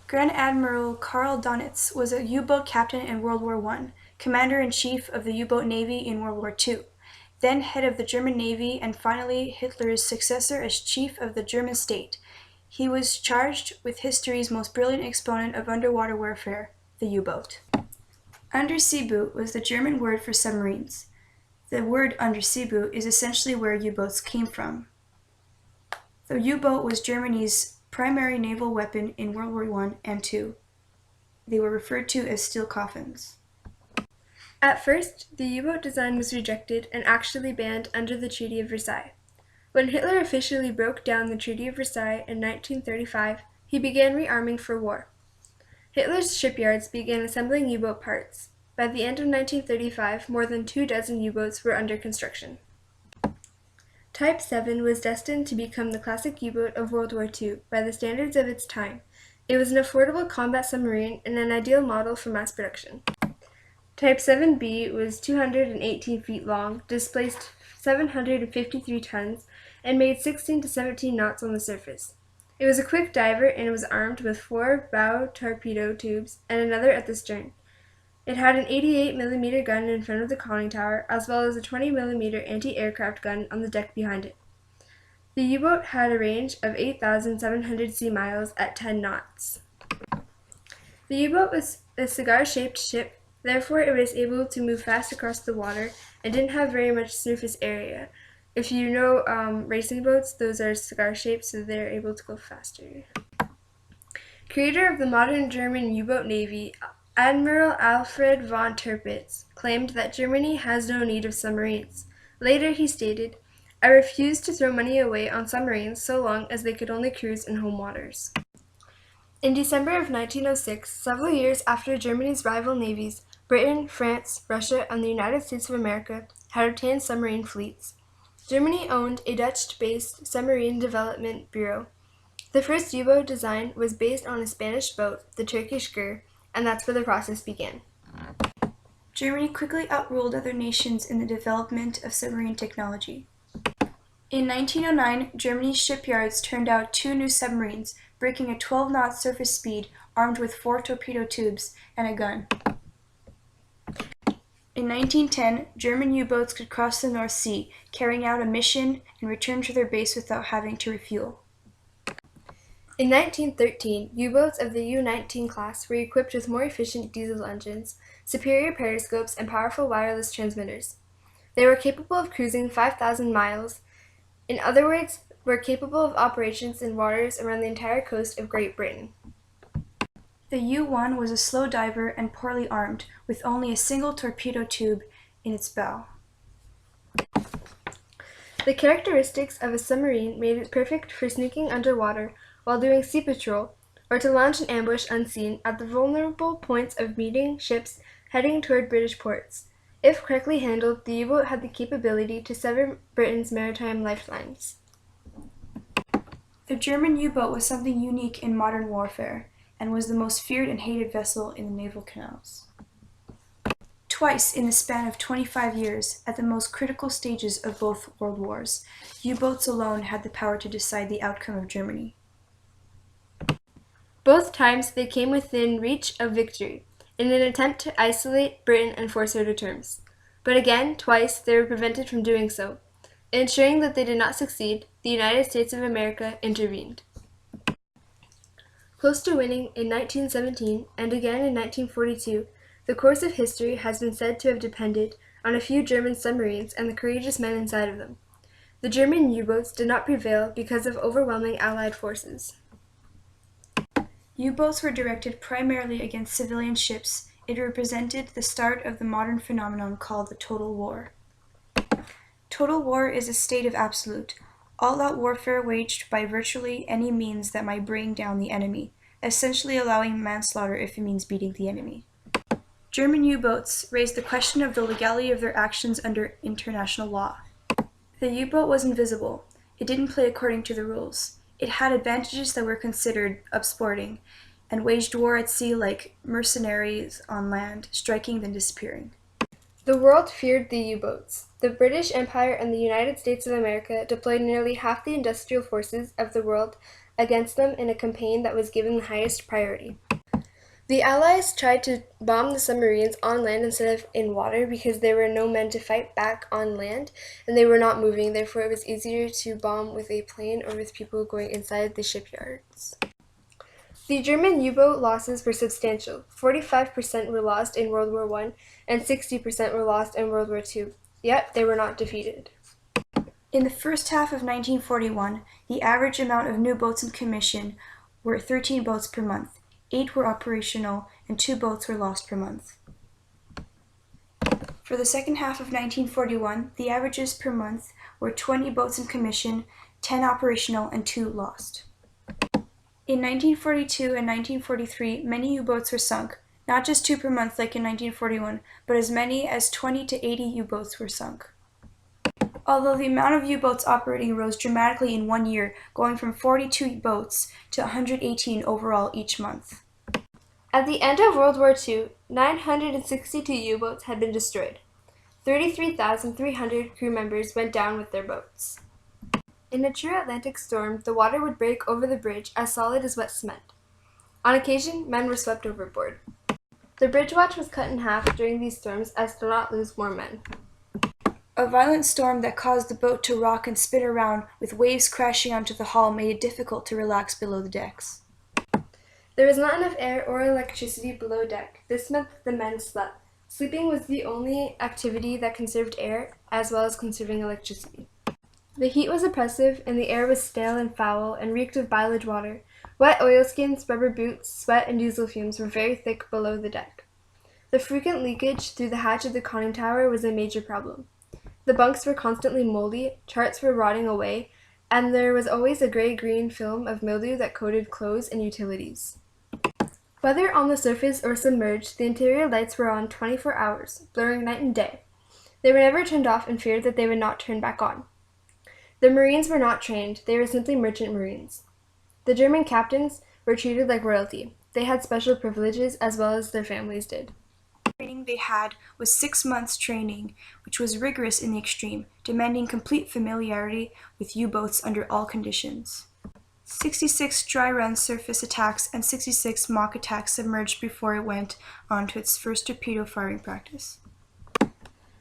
Grand Admiral Karl Donitz was a U-boat captain in World War I, commander-in-chief of the U-boat Navy in World War II, then head of the German Navy and finally Hitler's successor as chief of the German state. He was charged with history's most brilliant exponent of underwater warfare, the U-boat. Unterseeboot was the German word for submarines. The word Unterseeboot is essentially where U-boats came from. The U-boat was Germany's primary naval weapon in World War I and II. They were referred to as steel coffins. At first, the U-boat design was rejected and actually banned under the Treaty of Versailles. When Hitler officially broke down the Treaty of Versailles in 1935, he began rearming for war. Hitler's shipyards began assembling U-boat parts. By the end of 1935, more than 24 U-boats were under construction. Type 7 was destined to become the classic U-boat of World War II by the standards of its time. It was an affordable combat submarine and an ideal model for mass production. Type 7B was 218 feet long, displaced 753 tons, and made 16 to 17 knots on the surface. It was a quick diver and it was armed with 4 bow torpedo tubes and another at the stern. It had an 88mm gun in front of the conning tower, as well as a 20mm anti-aircraft gun on the deck behind it. The U-boat had a range of 8,700 sea miles at 10 knots. The U-boat was a cigar-shaped ship, therefore it was able to move fast across the water and didn't have very much surface area. If you know racing boats, those are cigar-shaped, so they're able to go faster. Creator of the modern German U-boat navy, Admiral Alfred von Tirpitz claimed that Germany has no need of submarines. Later he stated, "I refuse to throw money away on submarines so long as they could only cruise in home waters." In December of 1906, several years after Germany's rival navies, Britain, France, Russia, and the United States of America had obtained submarine fleets. Germany owned a Dutch-based submarine development bureau. The first U-boat design was based on a Spanish boat, the Turkish Gur, and that's where the process began. Germany quickly outruled other nations in the development of submarine technology. In 1909, Germany's shipyards turned out 2 new submarines, breaking a 12-knot surface speed, armed with 4 torpedo tubes and a gun. In 1910, German U-boats could cross the North Sea, carrying out a mission and return to their base without having to refuel. In 1913, U-boats of the U-19 class were equipped with more efficient diesel engines, superior periscopes, and powerful wireless transmitters. They were capable of cruising 5,000 miles. In other words, were capable of operations in waters around the entire coast of Great Britain. The U-1 was a slow diver and poorly armed, with only a single torpedo tube in its bow. The characteristics of a submarine made it perfect for sneaking underwater while doing sea patrol, or to launch an ambush unseen at the vulnerable points of meeting ships heading toward British ports. If correctly handled, the U-boat had the capability to sever Britain's maritime lifelines. The German U-boat was something unique in modern warfare, and was the most feared and hated vessel in the naval canals. Twice in the span of 25 years, at the most critical stages of both world wars, U-boats alone had the power to decide the outcome of Germany. Both times they came within reach of victory, in an attempt to isolate Britain and force her to terms. But again, twice, they were prevented from doing so. Ensuring that they did not succeed, the United States of America intervened. Close to winning in 1917 and again in 1942, the course of history has been said to have depended on a few German submarines and the courageous men inside of them. The German U-boats did not prevail because of overwhelming Allied forces. U-boats were directed primarily against civilian ships. It represented the start of the modern phenomenon called the total war. Total war is a state of absolute, all-out warfare waged by virtually any means that might bring down the enemy, essentially allowing manslaughter if it means beating the enemy. German U-boats raised the question of the legality of their actions under international law. The U-boat was invisible. It didn't play according to the rules. It had advantages that were considered upsporting, and waged war at sea like mercenaries on land, striking then disappearing. The world feared the U-boats. The British Empire and the United States of America deployed nearly half the industrial forces of the world against them in a campaign that was given the highest priority. The Allies tried to bomb the submarines on land instead of in water because there were no men to fight back on land and they were not moving, therefore it was easier to bomb with a plane or with people going inside the shipyards. The German U-boat losses were substantial. 45% were lost in World War I and 60% were lost in World War II, yet they were not defeated. In the first half of 1941, the average amount of new boats in commission were 13 boats per month. 8 were operational, and 2 boats were lost per month. For the second half of 1941, the averages per month were 20 boats in commission, 10 operational, and 2 lost. In 1942 and 1943, many U-boats were sunk, not just 2 per month like in 1941, but as many as 20 to 80 U-boats were sunk. Although the amount of U-boats operating rose dramatically in 1 year, going from 42 boats to 118 overall each month. At the end of World War II, 962 U-boats had been destroyed. 33,300 crew members went down with their boats. In a true Atlantic storm, the water would break over the bridge as solid as wet cement. On occasion, men were swept overboard. The bridge watch was cut in half during these storms as to not lose more men. A violent storm that caused the boat to rock and spin around with waves crashing onto the hull made it difficult to relax below the decks. There was not enough air or electricity below deck. This meant that the men slept. Sleeping was the only activity that conserved air as well as conserving electricity. The heat was oppressive and the air was stale and foul and reeked of bilge water. Wet oilskins, rubber boots, sweat, and diesel fumes were very thick below the deck. The frequent leakage through the hatch of the conning tower was a major problem. The bunks were constantly moldy, charts were rotting away, and there was always a gray-green film of mildew that coated clothes and utilities. Whether on the surface or submerged, the interior lights were on 24 hours, blurring night and day. They were never turned off and feared that they would not turn back on. The Marines were not trained, they were simply merchant Marines. The German captains were treated like royalty. They had special privileges as well as their families did. The training they had was 6 months training, which was rigorous in the extreme, demanding complete familiarity with U-boats under all conditions. 66 dry run surface attacks and 66 mock attacks submerged before it went on to its first torpedo firing practice.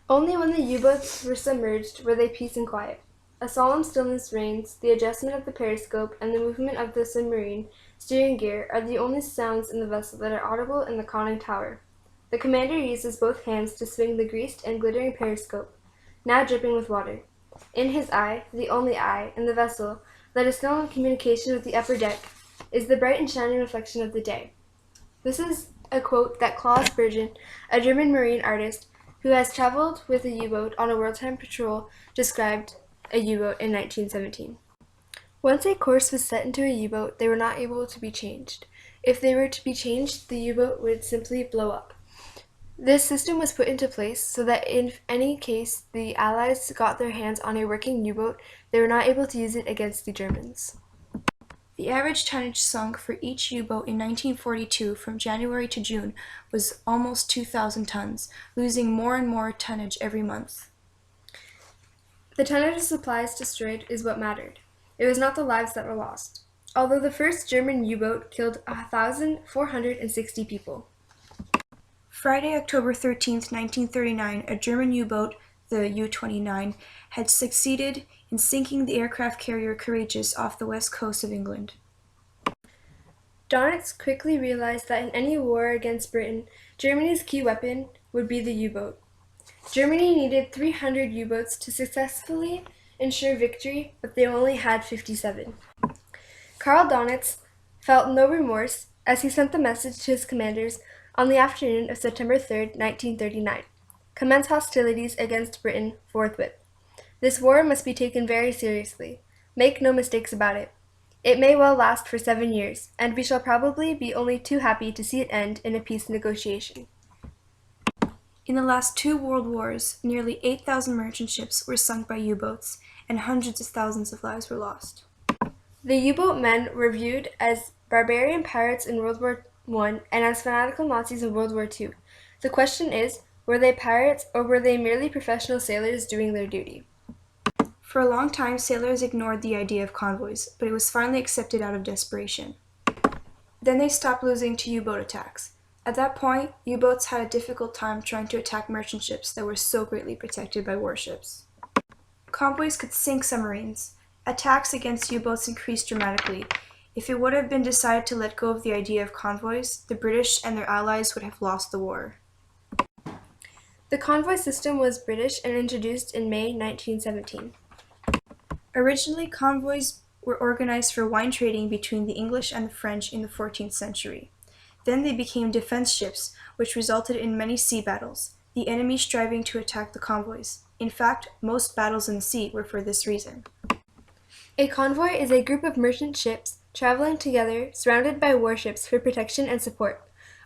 Only when the U-boats were submerged were they peace and quiet. A solemn stillness reigns. The adjustment of the periscope and the movement of the submarine steering gear are the only sounds in the vessel that are audible in the conning tower. The commander uses both hands to swing the greased and glittering periscope, now dripping with water. In his eye, the only eye, in the vessel, that is still in communication with the upper deck, is the bright and shining reflection of the day. This is a quote that Klaus Bergen, a German marine artist who has traveled with a U-boat on a wartime patrol, described a U-boat in 1917. Once a course was set into a U-boat, they were not able to be changed. If they were to be changed, the U-boat would simply blow up. This system was put into place so that in any case the Allies got their hands on a working U-boat, they were not able to use it against the Germans. The average tonnage sunk for each U-boat in 1942 from January to June was almost 2,000 tons, losing more and more tonnage every month. The tonnage of supplies destroyed is what mattered. It was not the lives that were lost. Although the first German U-boat killed 1,460 people. Friday, October 13, 1939, a German U-boat, the U-29, had succeeded in sinking the aircraft carrier Courageous off the west coast of England. Donitz quickly realized that in any war against Britain, Germany's key weapon would be the U-boat. Germany needed 300 U-boats to successfully ensure victory, but they only had 57. Karl Donitz felt no remorse as he sent the message to his commanders on the afternoon of September 3, 1939. Commence hostilities against Britain forthwith. This war must be taken very seriously. Make no mistakes about it. It may well last for 7 years, and we shall probably be only too happy to see it end in a peace negotiation. In the last 2 world wars, nearly 8,000 merchant ships were sunk by U-boats, and hundreds of thousands of lives were lost. The U-boat men were viewed as barbarian pirates in World War I and as fanatical Nazis in World War II. The question is, were they pirates or were they merely professional sailors doing their duty? For a long time, sailors ignored the idea of convoys, but it was finally accepted out of desperation. Then they stopped losing to U-boat attacks. At that point, U-boats had a difficult time trying to attack merchant ships that were so greatly protected by warships. Convoys could sink submarines. Attacks against U-boats increased dramatically. If it would have been decided to let go of the idea of convoys, the British and their allies would have lost the war. The convoy system was British and introduced in May 1917. Originally, convoys were organized for wine trading between the English and the French in the 14th century. Then they became defense ships, which resulted in many sea battles, the enemy striving to attack the convoys. In fact, most battles in the sea were for this reason. A convoy is a group of merchant ships traveling together, surrounded by warships for protection and support.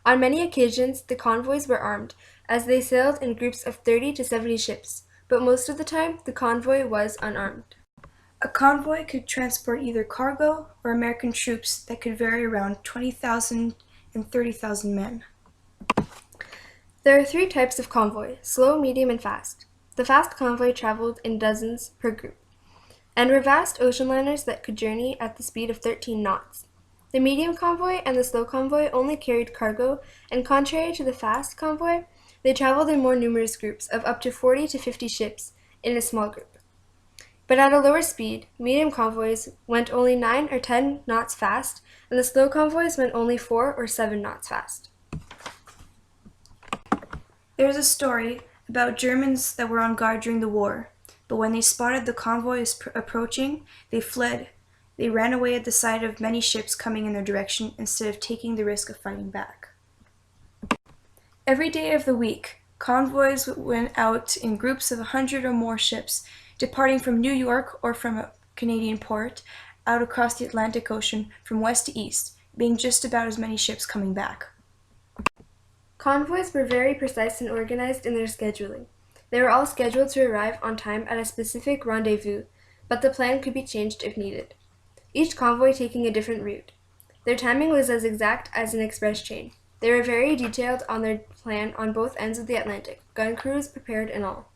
On many occasions, the convoys were armed, as they sailed in groups of 30 to 70 ships, but most of the time, the convoy was unarmed. A convoy could transport either cargo or American troops that could vary around 20,000 and 30,000 men. There are three types of convoy: slow, medium, and fast. The fast convoy traveled in dozens per group, and were vast ocean liners that could journey at the speed of 13 knots. The medium convoy and the slow convoy only carried cargo, and contrary to the fast convoy, they traveled in more numerous groups of up to 40 to 50 ships in a small group. But at a lower speed, medium convoys went only 9 or 10 knots fast, and the slow convoys went only 4 or 7 knots fast. There is a story about Germans that were on guard during the war, but when they spotted the convoys approaching, they fled. They ran away at the sight of many ships coming in their direction instead of taking the risk of fighting back. Every day of the week, convoys went out in groups of 100 or more ships, departing from New York or from a Canadian port, out across the Atlantic Ocean from west to east, being just about as many ships coming back. Convoys were very precise and organized in their scheduling. They were all scheduled to arrive on time at a specific rendezvous, but the plan could be changed if needed, each convoy taking a different route. Their timing was as exact as an express train. They were very detailed on their plan on both ends of the Atlantic, gun crews prepared and all.